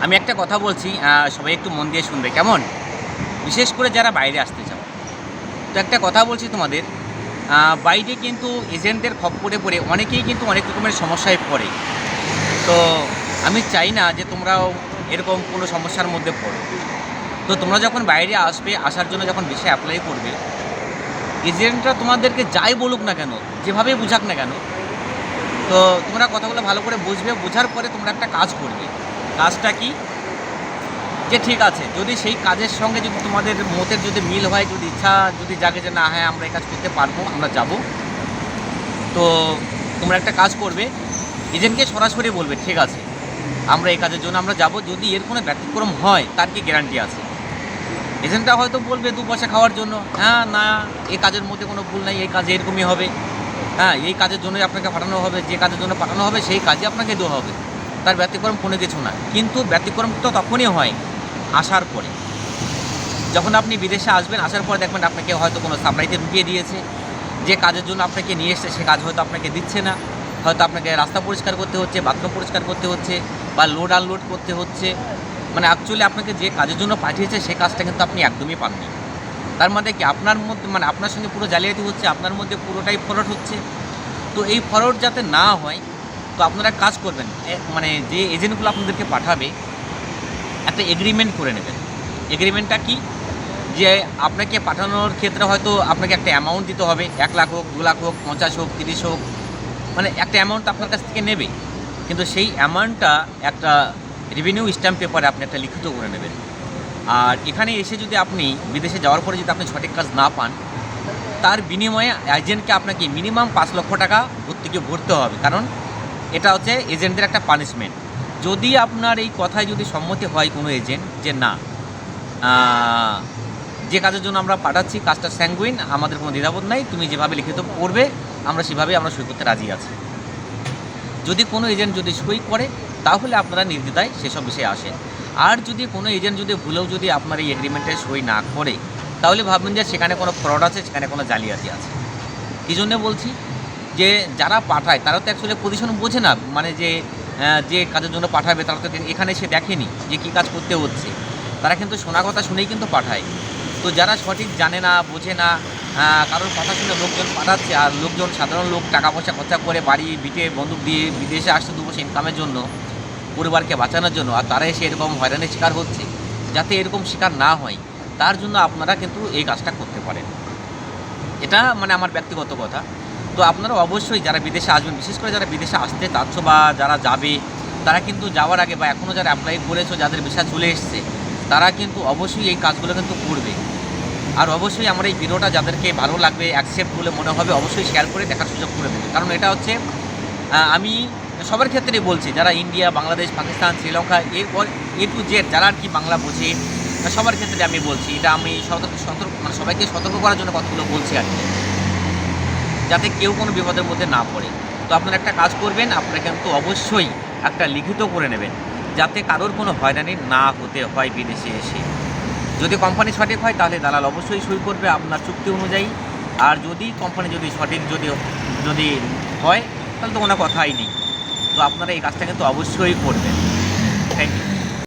আমি একটা কথা বলছি, সবাই একটু মন দিয়ে শুনবে কেমন? বিশেষ করে যারা বাইরে আসতে চাও। তো একটা কথা বলছি তোমাদের, বাইরে কিন্তু এজেন্টদের খপ্পরে পড়ে অনেকেই কিন্তু অনেক রকমের সমস্যায় পড়ে। তো আমি চাই না যে তোমরাও এরকম কোনো সমস্যার মধ্যে পড়ো। তো তোমরা যখন বাইরে আসবে, আসার জন্য যখন ভিসা অ্যাপ্লাই করবে, এজেন্টরা তোমাদেরকে যাই বলুক না কেন, যেভাবে বুঝাক না কেন, তো তোমরা কথাগুলো ভালো করে বুঝবে। বোঝার পরে তোমরা একটা কাজ করবে। কাজটা কি? যে ঠিক আছে, যদি সেই কাজের সঙ্গে যদি তোমাদের মতের যদি মিল হয়, যদি ইচ্ছা যদি জাগে যে না হ্যাঁ আমরা এই কাজ করতে পারবো, আমরা যাব, তো তোমরা একটা কাজ করবে, এজেন্টকে সরাসরি বলবে ঠিক আছে আমরা এই কাজের জন্য আমরা যাব। যদি এর কোনো ব্যতিক্রম হয় তার কি গ্যারান্টি আছে? এজেন্টটা হয়তো বলবে দু পয়সা খাওয়ার জন্য, হ্যাঁ না এই কাজের মধ্যে কোনো ভুল নাই, এই কাজ এরকমই হবে, হ্যাঁ এই কাজের জন্যই আপনাকে পাঠানো হবে, যে কাজের জন্য পাঠানো হবে সেই কাজই আপনাকে দেওয়া হবে, তার ব্যতিক্রম কোনো কিছু না। কিন্তু ব্যতিক্রম তো তখনই হয় আসার পরে। যখন আপনি বিদেশে আসবেন, আসার পরে দেখবেন আপনাকে হয়তো কোনো সাপ্লাইতে ঢুকিয়ে দিয়েছে, যে কাজের জন্য আপনাকে নিয়ে এসছে সে কাজ হয়তো আপনাকে দিচ্ছে না, হয়তো আপনাকে রাস্তা পরিষ্কার করতে হচ্ছে, বাথরুম পরিষ্কার করতে হচ্ছে, বা লোড আনলোড করতে হচ্ছে। মানে অ্যাকচুয়ালি আপনাকে যে কাজের জন্য পাঠিয়েছে সে কাজটা কিন্তু আপনি একদমই পাননি। তার মধ্যে কি আপনার মধ্যে মানে আপনার সঙ্গে পুরো জালিয়াতি হচ্ছে, আপনার মধ্যে পুরোটাই ফ্রড হচ্ছে। তো এই ফ্রড যাতে না হয়, তো আপনারা কাজ করবেন, মানে যে এজেন্টগুলো আপনাদেরকে পাঠাবে একটা এগ্রিমেন্ট করে নেবেন। এগ্রিমেন্টটা কি? যে আপনাকে পাঠানোর ক্ষেত্রে হয়তো আপনাকে একটা অ্যামাউন্ট দিতে হবে, 1 লাখ হোক, 2 লাখ হোক, 50 হোক, 30 হোক, মানে একটা অ্যামাউন্ট আপনার কাছ থেকে নেবে। কিন্তু সেই অ্যামাউন্টটা একটা রেভিনিউ স্ট্যাম্প পেপারে আপনি একটা লিখিত করে নেবেন। আর এখানে এসে যদি আপনি বিদেশে যাওয়ার পরে যদি আপনি সঠিক কাজ না পান, তার বিনিময়ে এজেন্টকে আপনাকে মিনিমাম 5 লক্ষ টাকা প্রত্যেকে ভরতে হবে। কারণ এটা হচ্ছে এজেন্টদের একটা পানিশমেন্ট। যদি আপনার এই কথায় যদি সম্মতি হয় কোনো এজেন্ট যে না, যে কাজের জন্য আমরা পাঠাচ্ছি কাজটা স্যাঙ্গুইন, আমাদের কোনো দ্বিধাবোধ নাই, তুমি যেভাবে লিখিত করবে আমরা সেভাবেই আমরা সই করতে রাজি আছি, যদি কোনো এজেন্ট যদি সই করে তাহলে আপনারা নির্দ্বিধায় সেসব বিষয়ে আসেন। আর যদি কোনো এজেন্ট যদি ভুলেও যদি আপনার এই এগ্রিমেন্টে সই না করে, তাহলে ভাববেন যে সেখানে কোনো ফ্রড আছে, সেখানে কোনো জালিয়াতি আছে। কী জন্য বলছি? যে যারা পাঠায় তারা তো অ্যাকচুয়ালি পজিশন বোঝে না, মানে যে কাজের জন্য পাঠাবে তারা তো এখানে সে দেখেনি যে কী কাজ করতে হচ্ছে, তারা কিন্তু শোনা কথা শুনেই কিন্তু পাঠায়। তো যারা সঠিক জানে না, বোঝে না, কারোর কথা শুনে লোকজন পাঠাচ্ছে, আর লোকজন সাধারণ লোক টাকা পয়সা খরচা করে বাড়ি বিটে বন্দুক দিয়ে বিদেশে আসছে 2 পয়সা ইনকামের জন্য, পরিবারকে বাঁচানোর জন্য, আর তারা এসে এরকম হয়রানির শিকার হচ্ছে। যাতে এরকম শিকার না হয় তার জন্য আপনারা কিন্তু এই কাজটা করতে পারেন। এটা মানে আমার ব্যক্তিগত কথা। তো আপনারা অবশ্যই যারা বিদেশে আসবেন, বিশেষ করে যারা বিদেশে আসতে চাচ্ছ বা যারা যাবে, তারা কিন্তু যাওয়ার আগে বা এখনও যারা অ্যাপ্লাই করেছো, যাদের ভিসা চলে এসছে, তারা কিন্তু অবশ্যই এই কাজগুলো কিন্তু করবে। আর অবশ্যই আমার এই ভিডিওটা যাদেরকে ভালো লাগবে, অ্যাকসেপ্ট বলে মনে হবে, অবশ্যই শেয়ার করে দেখার সুযোগ করে দেবে। কারণ এটা হচ্ছে আমি সবার ক্ষেত্রেই বলছি, যারা ইন্ডিয়া, বাংলাদেশ, পাকিস্তান, শ্রীলঙ্কা, এরপর টু জেড যারা আর কি বাংলা বোঝে, সবার ক্ষেত্রে আমি বলছি এটা। আমি সতর্ক মানে সবাইকে সতর্ক করার জন্য কথাগুলো বলছি আর কি, যাতে কেউ কোনো বিপদের মধ্যে না পড়ে। তো আপনারা একটা কাজ করবেন, আপনারা কিন্তু অবশ্যই একটা লিখিত করে নেবেন, যাতে কারোর কোনো হয়রানি না হতে হয় বিদেশে এসে। যদি কোম্পানি সঠিক হয় তাহলে দালাল অবশ্যই সই করবে আপনার চুক্তি অনুযায়ী। আর যদি কোম্পানি যদি সঠিক যদি হয় তাহলে তো কোনো কথাই নেই। তো আপনারা এই কাজটা কিন্তু অবশ্যই করবেন। Thank you.